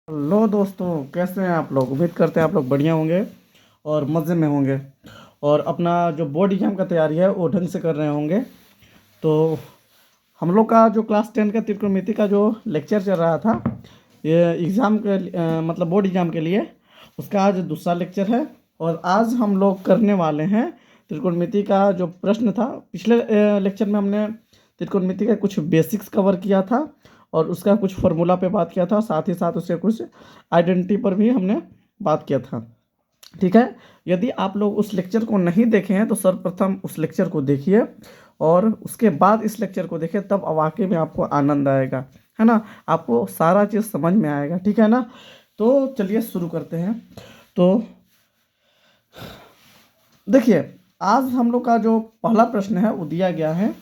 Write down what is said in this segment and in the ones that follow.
Hello दोस्तों, कैसे हैं आप लोग। उम्मीद करते हैं आप लोग बढ़िया होंगे और मज़े में होंगे और अपना जो बोर्ड एग्जाम का तैयारी है वो ढंग से कर रहे होंगे। तो हम लोग का जो क्लास 10 का त्रिकोणमिति का जो लेक्चर चल रहा था, ये एग्ज़ाम के मतलब बोर्ड एग्जाम के लिए, उसका आज दूसरा लेक्चर है। और आज हम लोग करने वाले हैं त्रिकोणमिति का जो प्रश्न था। पिछले लेक्चर में हमने त्रिकोणमिति का कुछ बेसिक्स कवर किया था और उसका कुछ फार्मूला पे बात किया था, साथ ही साथ उसके कुछ आइडेंटिटी पर भी हमने बात किया था। ठीक है। यदि आप लोग उस लेक्चर को नहीं देखे हैं तो सर्वप्रथम उस लेक्चर को देखिए और उसके बाद इस लेक्चर को देखें, तब वाकई में आपको आनंद आएगा, है ना। आपको सारा चीज़ समझ में आएगा, ठीक है ना। तो चलिए शुरू करते हैं। तो देखिए, आज हम लोग का जो पहला प्रश्न है वो दिया गया है।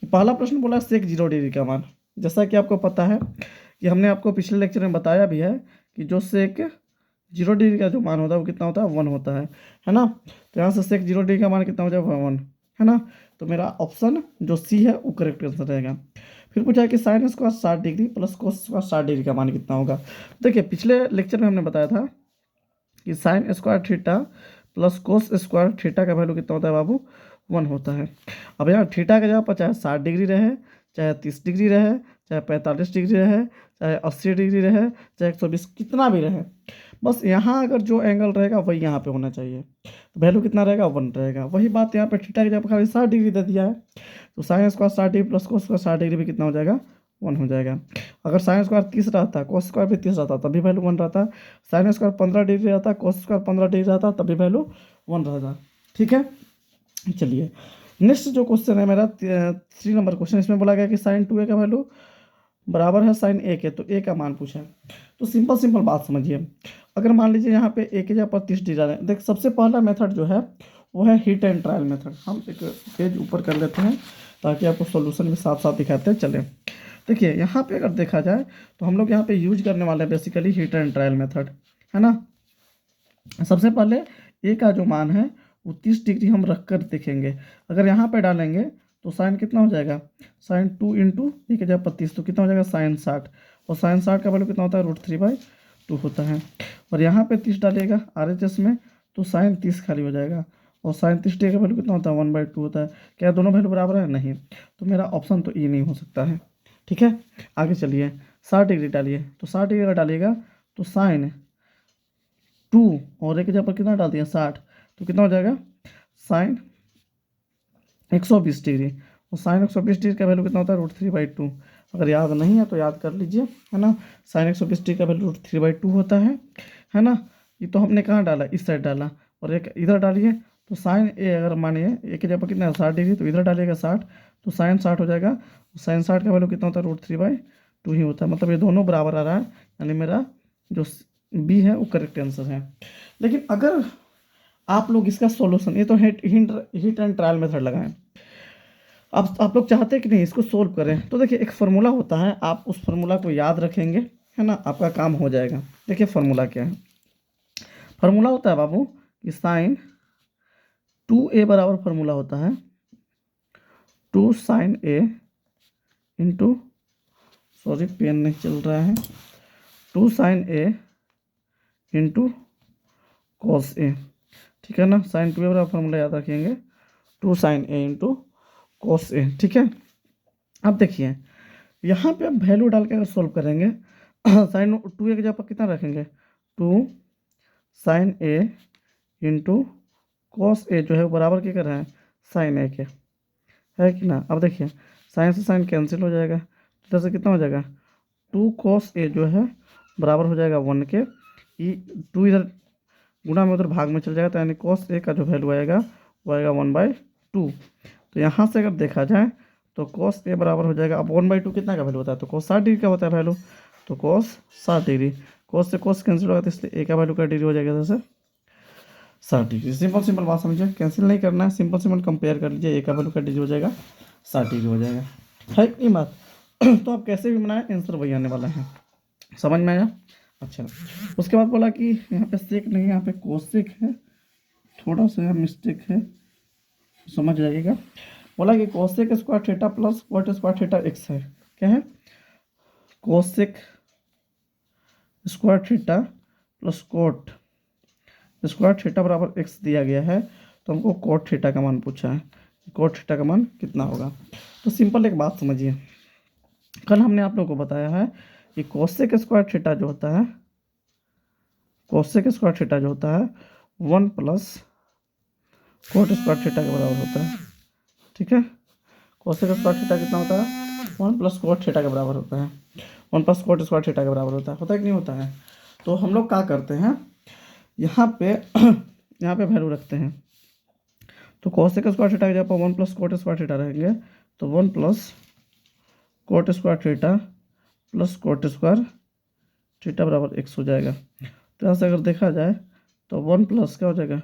पहला प्रश्न बोला सेक 0 डिग्री का मान। जैसा कि आपको पता है कि हमने आपको पिछले लेक्चर में बताया भी है कि जो सेक 0 डिग्री का जो मान होता है वो कितना होता है, 1 होता है ना। तो यहाँ से सेक 0 डिग्री का मान कितना हो जाएगा, 1, है ना। तो मेरा ऑप्शन जो सी है वो करेक्ट आंसर रहेगा। फिर पूछा है कि sine square 60 degree plus cos square 60 degree का मान कितना होगा। देखिए, पिछले लेक्चर में हमने बताया था कि sine square theta plus cos square theta का वैल्यू कितना होता है बाबू, 1 होता है। अब यहाँ थीटा का जगह पर चाहे 60 डिग्री रहे, चाहे 30 डिग्री रहे, चाहे 45 डिग्री रहे, चाहे 80 डिग्री रहे, चाहे 120, कितना भी रहे, बस यहाँ अगर जो एंगल रहेगा वही यहाँ पे होना चाहिए। तो वैल्यू कितना रहेगा, 1 रहेगा। वही बात यहाँ पे थीटा की जगह पर खाली 60 डिग्री दे दिया है, तो sine square 60 degree plus cos square 60 degree भी कितना हो जाएगा, 1 हो जाएगा। अगर साइन स्क्वायर 30 रहता, कोस स्क्वायर भी 30 रहता, तभी वैल्यू 1 रहता। साइन स्क्वायर 15 डिग्री रहता, कोस स्क्वायर 15 डिग्री रहता, तभी वैल्यू 1 रहता। ठीक है। चलिए, नेक्स्ट जो क्वेश्चन है मेरा 3 नंबर क्वेश्चन, इसमें बोला गया कि साइन 2a का वैल्यू बराबर है साइन ए के। तो ए का मान पूछा है। तो सिंपल सिंपल बात समझिए। अगर मान लीजिए यहाँ पे ए के जगह पर 30 डिग्री डालें, देख सबसे पहला मेथड जो है वो है हीट एंड ट्रायल मेथड। हम एक पेज ऊपर कर लेते हैं ताकि आपको सॉल्यूशन भी साथ साथ दिखाते हैं। चलें, देखिए यहाँ पे अगर देखा जाए तो हम लोग यहाँ पे यूज करने वाले हैं basically heat and trial method, है ना। सबसे पहले ए का जो मान है वो 30 डिग्री हम रख कर देखेंगे। अगर यहाँ पे डालेंगे तो साइन कितना हो जाएगा, साइन 2 इंटू ए के जगह 32, तो कितना हो जाएगा साइन 60। और साइन 60 का वैल्यू कितना होता है, √3/2 होता है। और यहाँ पे 30 डालिएगा RHS में, तो साइन 30 खाली हो जाएगा। और साइन 30 डिग्री का वैल्यू कितना होता है, 1/2 होता है। क्या दोनों वैल्यू बराबर है, नहीं। तो मेरा ऑप्शन तो ई नहीं हो सकता है। ठीक है, आगे चलिए। 60 डिग्री डालिए, तो 60 डिग्री अगर डालिएगा तो साइन 2 और एक जगह पर कितना डाल दिया, 60, तो कितना हो जाएगा साइन 120 डिग्री। और साइन 120 डिग्री का वैल्यू कितना होता है, √3/2। अगर याद नहीं है तो याद कर लीजिए, है ना। साइन 120 डिग्री का वैल्यू √3/2 होता है ना। ये तो हमने कहाँ डाला, इस साइड डाला। और एक इधर डालिए, तो साइन ए अगर मानिए ए की जगह पर कितना है, 60 डिग्री, तो इधर डालिएगा 60, तो साइन 60 हो जाएगा। साइन 60 का वैल्यू कितना होता है, √3/2 ही होता है। मतलब ये दोनों बराबर आ रहा है, यानी मेरा जो बी है वो करेक्ट आंसर है। लेकिन अगर आप लोग इसका सॉल्यूशन, ये तो हीट एंड ट्रायल मेथड लगाएं, अब आप लोग चाहते हैं कि नहीं इसको सोल्व करें, तो देखिए एक फार्मूला होता है, आप उस फार्मूला को याद रखेंगे, है ना, आपका काम हो जाएगा। देखिए फार्मूला क्या है। फार्मूला होता है बाबू कि साइन 2a बराबर फार्मूला होता है 2 साइन ए इंटू, सॉरी पेन नहीं चल रहा है, 2 sign A into cos A. ठीक है ना, साइन 2a बराबर फार्मूला याद रखेंगे 2 sign A into cos A. ठीक है। अब देखिए यहाँ पे अब वैल्यू डाल के अगर सोल्व करेंगे साइन 2a की जगह पर कितना रखेंगे, 2 sign A into cos A जो है वो बराबर क्या कर रहा है, साइन ए के, है कि ना। अब देखिए साइन से साइन कैंसिल हो जाएगा, तो इधर से कितना हो जाएगा, 2 कॉस ए जो है बराबर हो जाएगा 1 के। 2 इधर गुणा में उधर भाग में चल जाएगा, तो यानी कॉस ए का जो वैल्यू आएगा वो आएगा 1/2। तो यहाँ से अगर देखा जाए तो कॉस ए बराबर हो जाएगा, अब 1/2 कितना का वैल्यू होता है, तो कॉस 60 डिग्री का होता है वैल्यू, तो कॉस 60 डिग्री। कॉस से कॉस कैंसिल होगा, तो इसलिए ए का वैल्यू का डिग्री हो जाएगा जैसे 60 डिग्री। सिंपल सिंपल बात समझिए, कैंसिल नहीं करना है, सिंपल सिंपल कंपेयर कर लीजिए, ए का वैल्यू का डिग्री हो जाएगा 60 डिग्री हो जाएगा, है कि नहीं बात। तो आप कैसे भी बनाए आंसर वही आने वाला है, समझ में आया। अच्छा, उसके बाद बोला कि यहाँ पे सेक नहीं, यहाँ पे कोसेक है, थोड़ा सा मिस्टेक है, समझ जाइएगा। बोला कि cosec square theta plus cot square theta x है। क्या है, cosec square theta plus cot square theta बराबर x दिया गया है, तो हमको कोट थीटा का मान पूछा है, कोट थीटा का मान कितना होगा। तो सिंपल एक बात समझिए, कल हमने आप लोगों को बताया है कि कोसेक स्क्वायर थीटा जो होता है, कोसेक स्क्वायर थीटा जो होता है 1 प्लस कोट स्क्वायर थीटा के बराबर होता है। ठीक है, कोसेक स्क्वायर थीटा कितना होता है, 1 प्लस कोट थीटा के बराबर होता है, 1 प्लस कोट स्क्वायर थीटा के बराबर होता है कि नहीं होता है। तो हम लोग क्या करते हैं, यहाँ पे यहाँ पे वैल्यू रखते हैं। तो कोसेक स्क्वायर थीटा की जगह पर 1 प्लस कोट स्क्वायर थीटा रहेंगे, तो 1 plus cot square theta plus cot square theta बराबर x हो जाएगा। तो यहाँ से अगर देखा जाए तो 1 प्लस क्या हो जाएगा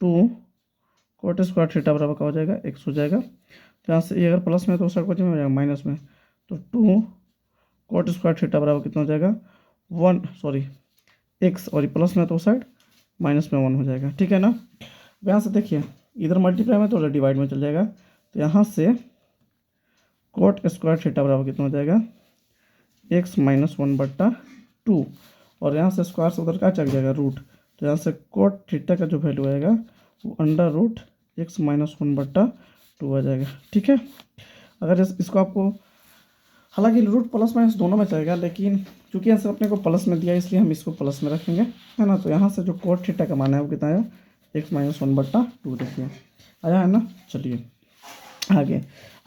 2 कोट स्क्वायर थीटा बराबर क्या हो जाएगा x हो जाएगा। तो यहाँ से ये अगर प्लस में तो उस साइड को हो जाएगा माइनस में, तो 2 कोट स्क्वायर थीटा बराबर कितना हो जाएगा 1 सॉरी x, और ये प्लस में तो उस साइड माइनस में 1 हो जाएगा। ठीक है ना। यहाँ से देखिए इधर मल्टीप्लाई में तो उधर डिवाइड में चल जाएगा, तो यहाँ से कोट स्क्वायर थीटा बराबर कितना हो जाएगा x माइनस 1/2, और यहाँ से स्क्वायर से उधर क्या चल जाएगा रूट, तो यहाँ से कोट थीटा का जो वैल्यू आएगा वो अंडर रूट x माइनस 1/2 आ जाएगा। ठीक है, अगर इसको आपको, हालांकि रूट प्लस माइनस दोनों में चलेगा, लेकिन चूंकि आंसर अपने को प्लस में दिया इसलिए हम इसको प्लस में रखेंगे, है ना। तो यहाँ से जो कोट थीटा का मान है वो कितना आया x माइनस 1/2 देखिए आया है ना। चलिए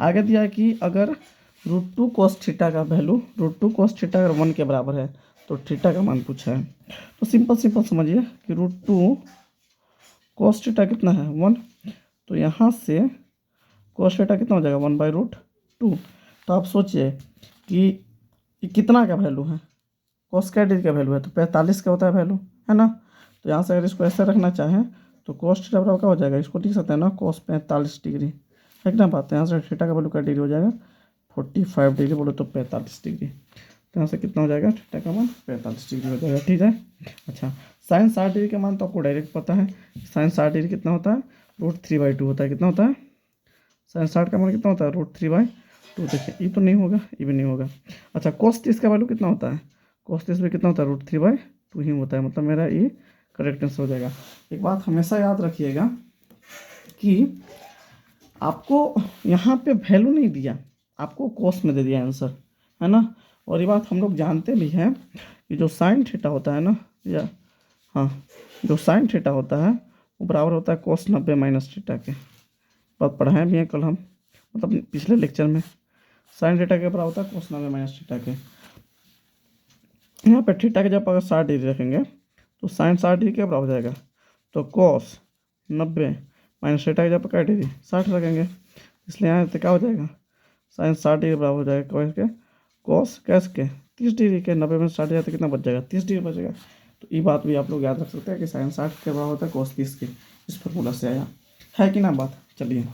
आगे दिया है कि अगर √2 कोस थीटा का वैल्यू √2 कोस थीटा अगर 1 के बराबर है तो थीटा का मान पूछा है। तो सिंपल समझिए कि √2 कोस थीटा कितना है 1, तो यहाँ से कोस थीटा कितना हो जाएगा 1/√2। तो आप सोचिए कि कितना का वैल्यू है, कोस क्या डिग्री का वैल्यू है, तो 45 का होता है वैल्यू, है ना। तो यहाँ से अगर इसको ऐसे रखना चाहें तो कोस थीटा बराबर क्या हो जाएगा, इसको लिख सकते हैं ना कोस 45 डिग्री, है ना बात है। यहाँ से थीटा का वैल्यू क्या डिग्री हो जाएगा 45 डिग्री, बोलो तो 45 डिग्री। तो यहाँ से कितना हो जाएगा थीटा का मान 45 डिग्री हो जाएगा। ठीक है, अच्छा साइन 60 डिग्री का मान तो आपको डायरेक्ट पता है, साइन 60 डिग्री कितना होता है √3/2 होता है। कितना होता है साइन 60 का मान कितना होता है √3/2। देखिए ये तो नहीं होगा, ये भी नहीं होगा। अच्छा कोस 30 का वैल्यू कितना होता है, कोस 30 में कितना होता है √3/2 ही होता है, मतलब मेरा ये करेक्ट आंसर हो जाएगा। एक बात हमेशा याद रखिएगा कि आपको यहाँ पे वैल्यू नहीं दिया, आपको कोस में दे दिया आंसर, है ना। और ये बात हम लोग जानते भी हैं कि जो साइन थीटा होता है ना, या हाँ जो साइन थीटा होता है वो बराबर होता है कोस 90 माइनस थीटा के। बात पढ़ाएं भी हैं कल हम, मतलब पिछले लेक्चर में, साइन थीटा के बराबर होता है कोस 90 माइनस थीटा के। यहाँ पे थीटा के जब अगर 60 डिग्री रखेंगे तो साइन 60 डिग्री के बराबर हो जाएगा, तो कोस 90 माइनस थीटा के जब क्या डिग्री 60 रखेंगे, इसलिए यहाँ से क्या हो जाएगा साइन 60 डिग्री बराबर हो जाएगा कोस के, कोस कैस के 30 डिग्री के, 90 में 60 जाए तो कितना बच जाएगा 30 डिग्री बचेगा। तो ये बात भी आप लोग याद रख सकते हैं कि साइन 60 के बराबर होता है कोस 30 के, इस फॉर्मूला से आया है कि ना बात। चलिए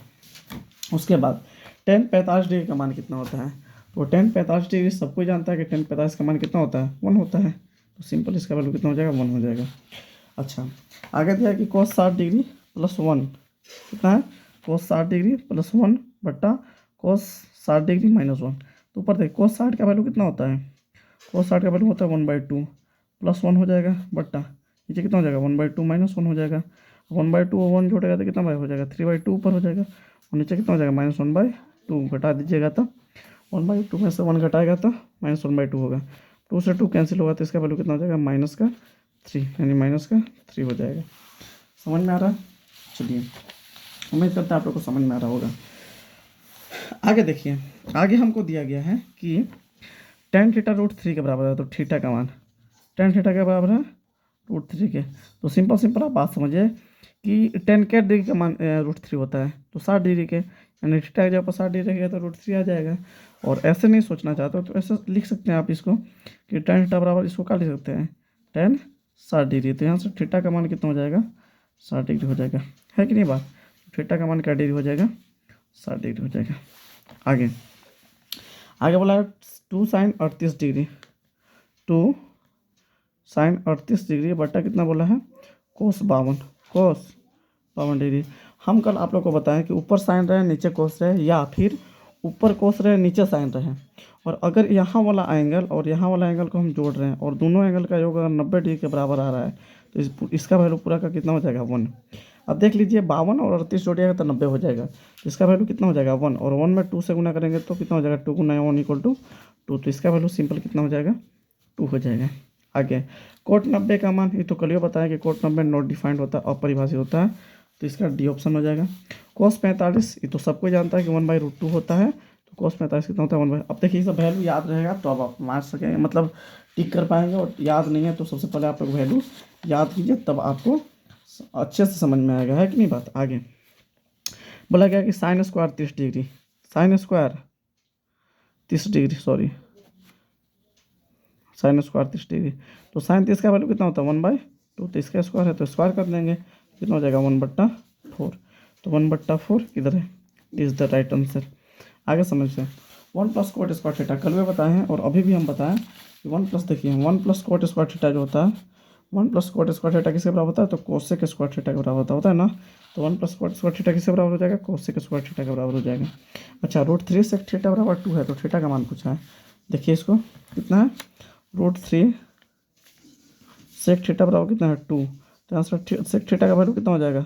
उसके बाद tan 45 डिग्री का मान कितना होता है, तो tan 45 डिग्री सबको जानता है कि tan 45 का मान कितना होता है 1 होता है, तो सिंपल इसका वैल्यू कितना हो जाएगा 1 हो जाएगा। अच्छा आगे दिया कि cos 60 डिग्री प्लस 1 कितना है, cos 60 डिग्री प्लस 1 बट्टा cos 60 डिग्री माइनस 1। तो ऊपर देखिए cos 60 का वैल्यू कितना होता है, cos 60 का वैल्यू होता है 1/2 प्लस 1 हो जाएगा बट्टा नीचे कितना हो जाएगा 1/2 माइनस 1 हो जाएगा, 1/2 और 1 जोड़ेगा तो कितना हो जाएगा 3/2 ऊपर हो जाएगा, और नीचे कितना हो जाएगा -1/2 घटा दीजिएगा तो 1/2 में से 1 घटाएगा तो -1/2 होगा, 2 से 2 कैंसिल होगा तो इसका वैल्यू कितना हो जाएगा -3, यानी -3 हो जाएगा। समझ में आ रहा है। चलिए उम्मीद करता है आप लोग को समझ में आ रहा होगा। आगे देखिए, आगे हमको दिया गया है कि tan थीटा √3 के बराबर है, तो थीटा का मान tan थीटा के बराबर है √3 के। तो सिंपल आप बात समझिए कि tan क्या डिग्री का मान √3 होता है, तो 60 डिग्री के, यानी थीटा के जब 60 डिग्री रहेगा तो √3 आ जाएगा। और ऐसे नहीं सोचना चाहते हो तो ऐसे लिख सकते हैं आप इसको कि tan थीटा बराबर, इसको क्या लिख सकते हैं tan 60 डिग्री, तो यहाँ से थीटा का मान कितना हो जाएगा 60 डिग्री हो जाएगा, है कि नहीं बात। थीटा का मान क्या डिग्री हो जाएगा 60 डिग्री हो जाएगा। आगे बोला है 2 sin 38 डिग्री, 2 sin 38 डिग्री बट्टा कितना बोला है cos 52 डिग्री। हम कल आप लोग को बताएं कि ऊपर साइन रहे नीचे कोस रहे, या फिर ऊपर कोस रहे नीचे साइन रहे, और अगर यहाँ वाला एंगल और यहाँ वाला एंगल को हम जोड़ रहे हैं और दोनों एंगल का योग अगर 90 डिग्री के बराबर आ रहा है तो इसका वैल्यू पूरा का कितना हो जाएगा 1। अब देख लीजिए 52 और 38 जोड़िएगा तो 90 हो जाएगा, तो इसका वैल्यू कितना हो जाएगा 1, और 1 में 2 से गुना करेंगे तो कितना हो जाएगा 2 गुना 1 इक्वल टू 2, तो इसका वैल्यू सिंपल कितना हो जाएगा 2 हो जाएगा। आगे कोट 90 का मान, ये तो कल ही बताया कि कोट 90 नॉट डिफाइंड होता है, अपरिभाषित होता है, तो इसका डी ऑप्शन हो जाएगा। कोस 45 ये तो सबको जानता है कि 1/√2 होता है, तो कोस 45 कितना होता है 1/। अब देखिए सब वैल्यू याद रहेगा तो अब आप मार सकेंगे, मतलब टिक कर पाएंगे, और याद नहीं है तो सबसे पहले आप लोग वैल्यू याद कीजिए तब आपको अच्छे से समझ में आएगा, है कि नहीं बात। आगे बोला गया कि sine square 30 degree, sine square 30 degree, sorry sine square 30 degree, तो साइन 30 का वैल्यू कितना होता है 1/2, तो इसका स्क्वायर है तो स्क्वायर कर देंगे, कितना हो जाएगा 1/4, तो 1/4 किधर है, इज द राइट आंसर। आगे समझते हैं 1 + कोट स्क्वायर थीटा, कल भी बताए हैं और अभी भी हम बताएं कि 1 प्लस, देखिए 1 + कोट स्क्वायर थीटा जो होता है, 1 + कोट स्क्वायर थीटा किसके बराबर होता है, तो कोसेक स्क्वायर थीटा के बराबर होता है ना, तो 1 + कोट स्क्वायर थीटा किसके बराबर हो जाएगा, कोसेक स्क्वायर थीटा के बराबर हो जाएगा। अच्छा √3 सेक थीटा बराबर 2 है, तो थीटा का मान पूछा है, देखिए इसको कितना है, √3 सेक थीटा बराबर कितना है 2, तो आंसर सेक थीटा का वैल्यू कितना हो जाएगा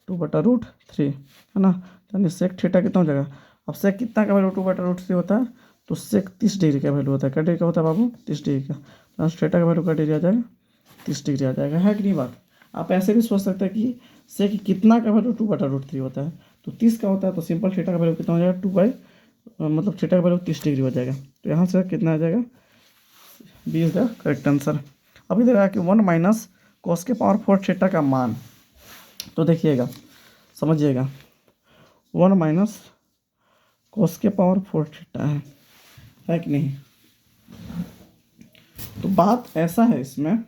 2/√3, है ना, यानी सेक थीटा कितना हो जाएगा। अब सेक कितना का वैल्यू 2/√3 होता है, तो सेक 30 डिग्री का वैल्यू होता है, क्या डिग्री का होता है बाबू 30 डिग्री का, तो आंसर थीटा का वैल्यू क्या डिग्री आ जाएगा 30 डिग्री आ जाएगा, है कि नहीं बात। आप ऐसे भी सोच सकते हैं कि सेक कितना का वैल्यू 2/√3 होता है, तो 30 का होता है, तो सिंपल थीटा का वैल्यू कितना हो जाएगा 2 मतलब थीटा का वैल्यू 30 डिग्री हो जाएगा, तो यहाँ से कितना आ जाएगा B is the correct answer. अभी देखा कि 1 - कोस के पावर 4 थीटा का मान, तो देखिएगा समझिएगा 1 - कोस के पावर 4 थीटा है कि नहीं। तो बात ऐसा है, इसमें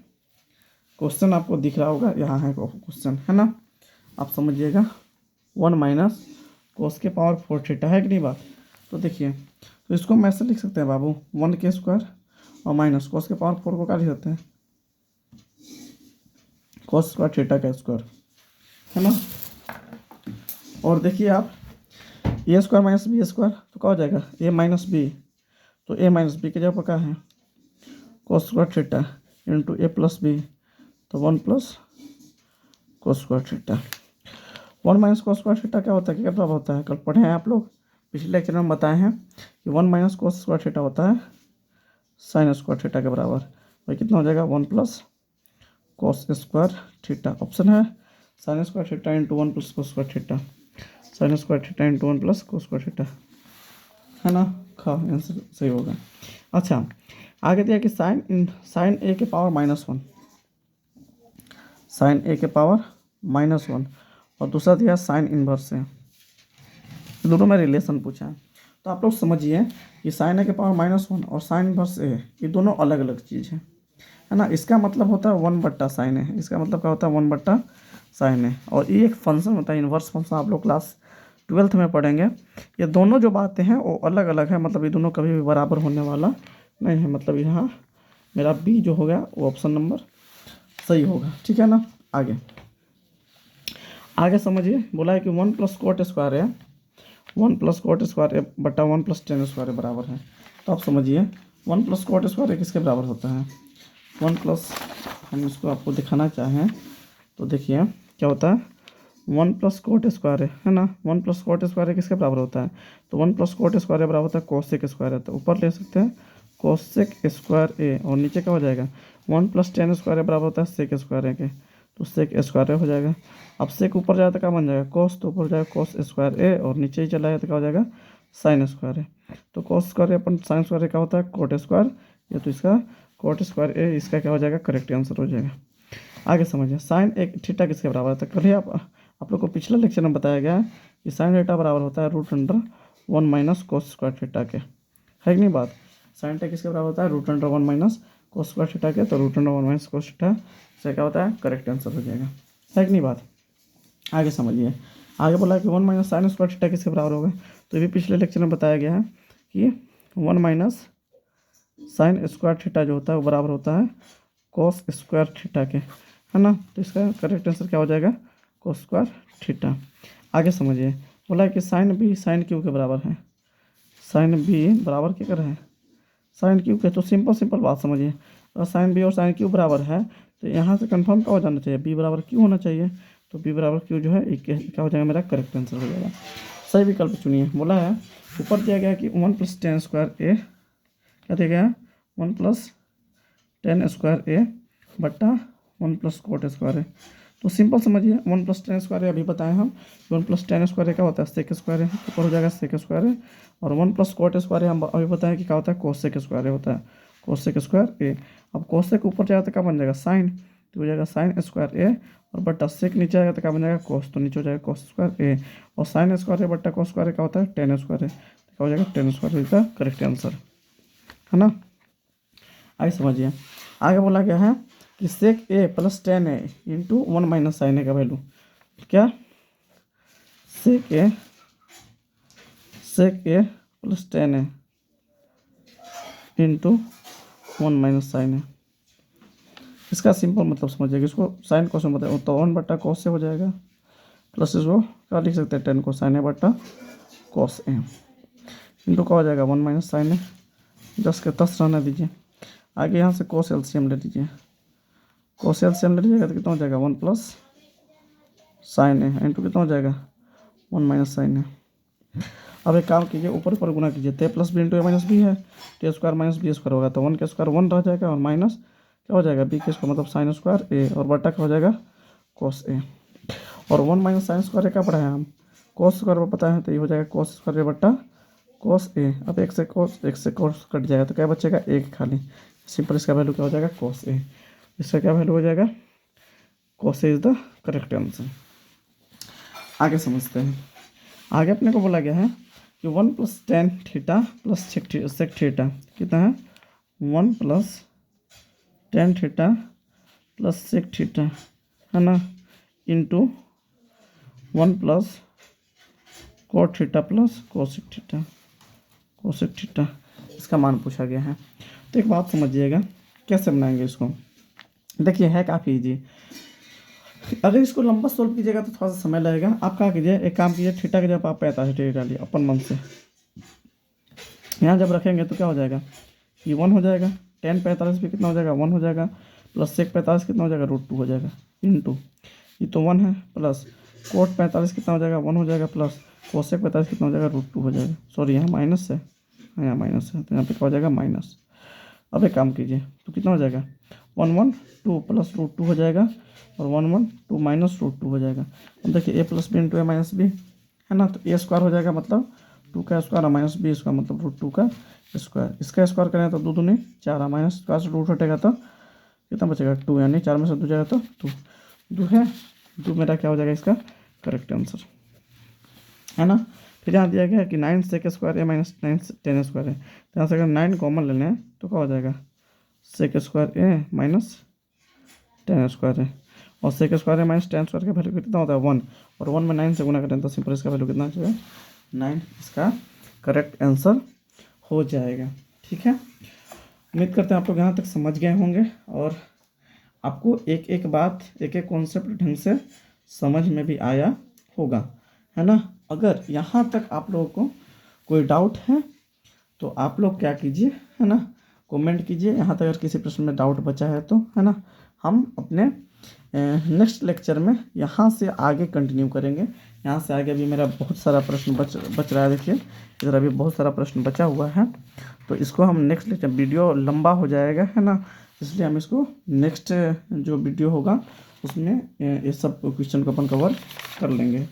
क्वेश्चन आपको दिख रहा होगा, यहाँ है क्वेश्चन, है ना, आप समझिएगा 1 - कोस के पावर 4 थीटा, है कि नहीं बात। तो देखिए तो इसको हम ऐसे लिख सकते हैं बाबू 1 के स्क्वायर और माइनस कोस के पावर 4 को क्या लिख सकते हैं, कोस स्क्वायर थीटा का स्क्वायर, है ना। और देखिए आप ए स्क्वायर माइनस बी स्क्वायर, तो क्या हो जाएगा a - b, तो a - b के जगह पर क्या है cos square theta into a + b, तो 1 + cos square theta. 1 - cos square theta क्या होता है, क्या बराबर होता है, कल पढ़े हैं आप लोग, पिछले लेक्चर में बताए हैं कि 1 - कोस स्क्वायर थीटा होता है साइन स्क्वायर थीटा के बराबर, भाई कितना हो जाएगा 1 + कोस स्क्वायर थीटा, ऑप्शन है sine square theta into 1 + cos square theta, sine square theta into 1 + cos square theta, है ना, खा आंसर सही होगा। अच्छा आगे दिया कि साइन ए के पावर -1, साइन ए के पावर -1, और दूसरा दिया साइन इनवर्स है, दोनों में रिलेशन पूछा है। तो आप लोग समझिए कि साइन ए के पावर -1 और साइन इनवर्स ए, ये दोनों अलग अलग चीज़ है ना। इसका मतलब होता है 1/sin है, इसका मतलब क्या होता है 1/sin है, और ये एक फंक्शन होता है इनवर्स फंक्शन, आप लोग क्लास 12th में पढ़ेंगे। ये दोनों जो बातें हैं वो अलग अलग है, मतलब ये दोनों कभी भी बराबर होने वाला नहीं है, मतलब यहाँ मेरा बी जो हो गया वो ऑप्शन नंबर सही होगा, ठीक है ना। आगे समझिए, बोला है कि 1 + कोट स्क्वायर है, 1 + कोट स्क्वायर बटा 1 + tan स्क्वायर बराबर है। तो आप समझिए 1 + कोट स्क्वायर किसके बराबर होता है, 1 + हम इसको आपको दिखाना चाहें तो देखिए क्या होता है 1 + कोट स्क्वायर है ना, 1 + कोट स्क्वायर किसके बराबर होता है, तो 1 + कोट स्क्वायर बराबर होता है कोसेक स्क्वायर है, तो ऊपर ले सकते हैं कोसेक स्क्वायर ए, और नीचे क्या हो जाएगा 1 + tan स्क्वायर बराबर होता है सेक स्क्वायर ए के, तो सेक स्क्वायर हो जाएगा। अब सेक ऊपर जाए तो क्या बन जाएगा कोस, तो ऊपर जाएगा कोस स्क्वायर ए, और नीचे ही चला जाए तो क्या हो जाएगा साइन स्क्वायर ए, तो cos square upon sine square क्या होता है कोट स्क्वायर, ये तो इसका कोट स्क्वायर ए, इसका क्या हो जाएगा करेक्ट आंसर हो जाएगा। आगे समझिए साइन एक थीटा किसके बराबर होता है, कल ही आप लोग को पिछले लेक्चर में बताया गया है कि साइन थीटा बराबर होता है √1 - कोस स्क्वायर थीटा के, है कि नहीं बात। साइन थीटा किसके बराबर होता है √1 - कोस स्क्वायर थीटा के, तो √1 - कोस थीटा से क्या होता है करेक्ट आंसर हो जाएगा, है कि नहीं बात। आगे समझिए, आगे बोला है कि 1 - साइन स्क्वायर थीटा किसके बराबर होगा, तो ये भी पिछले लेक्चर में बताया गया है कि 1 - साइन स्क्वायर थीटा जो होता है वो बराबर होता है कोस स्क्वायर थीटा के, है ना, तो इसका करेक्ट आंसर क्या हो जाएगा कोस स्क्वायर थीटा। आगे समझिए, बोला है कि साइन बी साइन क्यू के बराबर है, साइन बी बराबर क्या कर रहे हैं साइन क्यू के। तो सिंपल बात समझिए, अगर साइन बी और साइन क्यू बराबर है तो यहाँ से कंफर्म क्या हो जाना चाहिए, बी बराबर क्यू होना चाहिए। तो बी बराबर क्यू जो है क्या हो जाएगा, मेरा करेक्ट आंसर हो जाएगा। सही विकल्प चुनिए। बोला है ऊपर दिया गया कि 1+10² ए क्या दिया गया है 1+10² ए बट्टा 1+cot² है। तो सिंपल समझिए 1+10² अभी बताएं हम 1+10² क्या होता है sec² है, तो ऊपर हो जाएगा sec² है। और 1+cot² हम अभी बताएं कि क्या होता है cos-sec² होता है, cos-sec² अब cos-sec ऊपर जाएगा तो क्या बन जाएगा साइन, तो हो जाएगा sin² और बट्टा sec नीचे आएगा तो क्या बन जाएगा cos, तो नीचे हो जाएगा cos² और sin² बट्टा cos² क्या होता है tan², तो क्या हो जाएगा tan² इसका करेक्ट आंसर है ना। आइए समझिए आगे बोला गया है कि sec a + tan a into 1 - sin a का वैल्यू क्या, sec a + tan a into 1 - sin a। इसका सिंपल मतलब समझिएगा, इसको साइन कोस में बताए तो 1/cos से हो जाएगा प्लस इसको क्या लिख सकते हैं tan को sin a बट्टा cos a इंटू क्या हो जाएगा 1 - sin a, 10 के 10 रहने दीजिए। आगे यहाँ से cos LCM ले लीजिए, cos LCM ले लीजिएगा तो कितना हो जाएगा 1 + sin a इंटू कितना हो जाएगा 1 - sin a। अब एक काम कीजिए ऊपर गुना कीजिए, तो +b इंटू a - b है तो a² - b² होगा तो 1 के स्क्वायर 1 रह जाएगा और माइनस क्या हो जाएगा b के स्क्वायर मतलब sin² a और बट्टा क्या हो जाएगा cos a। और 1 - sin² a क्या पढ़ा है हम cos² पर पता है तो ये हो जाएगा cos² a बट्टा cos a। अब एक से cos कट जाएगा तो क्या बचेगा एक खाली, सिंपल इसका वैल्यू क्या हो जाएगा cos a। इसका क्या वैल्यू हो जाएगा cos a is the correct answer. आगे समझते हैं, आगे अपने को बोला गया है कि 1+tan theta plus sec theta कितना है 1+tan theta plus sec theta है ना into 1+cot theta plus cosec theta इसका मान पूछा गया है। तो एक बात समझिएगा कैसे बनाएंगे इसको, देखिए है काफ़ी ईजी। अगर इसको लंबा सोल्व कीजिएगा तो थोड़ा सा समय लगेगा। आप क्या कीजिए एक काम कीजिए थीटा के जब आप 45 डिग्री डालिए अपन मन से, यहाँ जब रखेंगे तो क्या हो जाएगा ये 1 हो जाएगा, tan 45 भी कितना हो जाएगा 1 हो जाएगा, प्लस sec 45 कितना हो जाएगा √2 हो जाएगा इंटू ये तो 1 है, प्लस cot 45 कितना हो जाएगा 1 हो जाएगा, प्लस cosec 45 कितना हो जाएगा √2 हो जाएगा। सॉरी यहाँ माइनस है, यहाँ माइनस है तो यहाँ पे क्या हो जाएगा माइनस। अब एक काम कीजिए तो कितना हो जाएगा 1 1 2 प्लस √2 हो जाएगा और 1 1 2 माइनस √2 हो जाएगा। अब देखिए a + b into a - b है ना, तो a² हो जाएगा मतलब 2 का स्क्वायर और माइनस b स्क्वायर मतलब √2 का स्क्वायर। इसका स्क्वायर करें तो 2 दूनी 4 माइनस स्क्वायर से रूट हटेगा तो कितना बचेगा 2, यानी 4 में से 2 जाएगा तो 2 है 2 मेरा क्या हो जाएगा इसका करेक्ट आंसर है ना। फिर यहाँ दिया गया कि 9 sec² a - 9 tan² है, तो यहाँ से अगर 9 कॉमन ले लें तो क्या हो जाएगा sec² a - tan² है और sec² a - tan² का वैल्यू कितना होता है 1 और 1 में 9 से गुना करें तो सिंपल इसका वैल्यू कितना हो जाएगा 9, इसका करेक्ट आंसर हो जाएगा। ठीक है, उम्मीद करते हैं आप लोग यहाँ तक समझ गए होंगे और आपको एक एक बात एक एक कॉन्सेप्ट ढंग से समझ में भी आया होगा है ना। अगर यहाँ तक आप लोगों को कोई डाउट है तो आप लोग क्या कीजिए है ना कमेंट कीजिए। यहाँ तक अगर किसी प्रश्न में डाउट बचा है तो है ना हम अपने नेक्स्ट लेक्चर में यहाँ से आगे कंटिन्यू करेंगे। यहाँ से आगे भी मेरा बहुत सारा प्रश्न बच रहा है, देखिए इधर अभी बहुत सारा प्रश्न बचा हुआ है तो इसको हम नेक्स्ट लेक्चर, वीडियो लंबा हो जाएगा है ना, इसलिए हम इसको नेक्स्ट जो वीडियो होगा उसमें ये सब क्वेश्चन को अपन कवर कर लेंगे।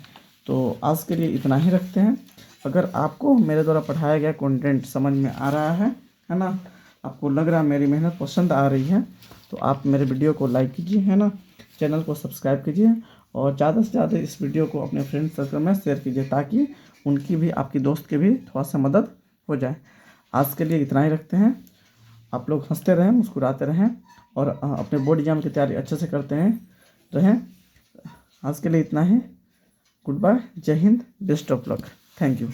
तो आज के लिए इतना ही रखते हैं। अगर आपको मेरे द्वारा पढ़ाया गया कंटेंट समझ में आ रहा है ना, आपको लग रहा है मेरी मेहनत पसंद आ रही है तो आप मेरे वीडियो को लाइक कीजिए है ना, चैनल को सब्सक्राइब कीजिए और ज़्यादा से ज़्यादा इस वीडियो को अपने फ्रेंड सर्कल में शेयर कीजिए ताकि उनकी भी आपकी दोस्त की भी थोड़ा सा मदद हो जाए। आज के लिए इतना ही रखते हैं। आप लोग हंसते रहें, मुस्कुराते रहें और अपने बोर्ड एग्जाम की तैयारी अच्छे से करते रहें। आज के लिए इतना ही। गुड बाय, जय Hind, best of luck, thank you.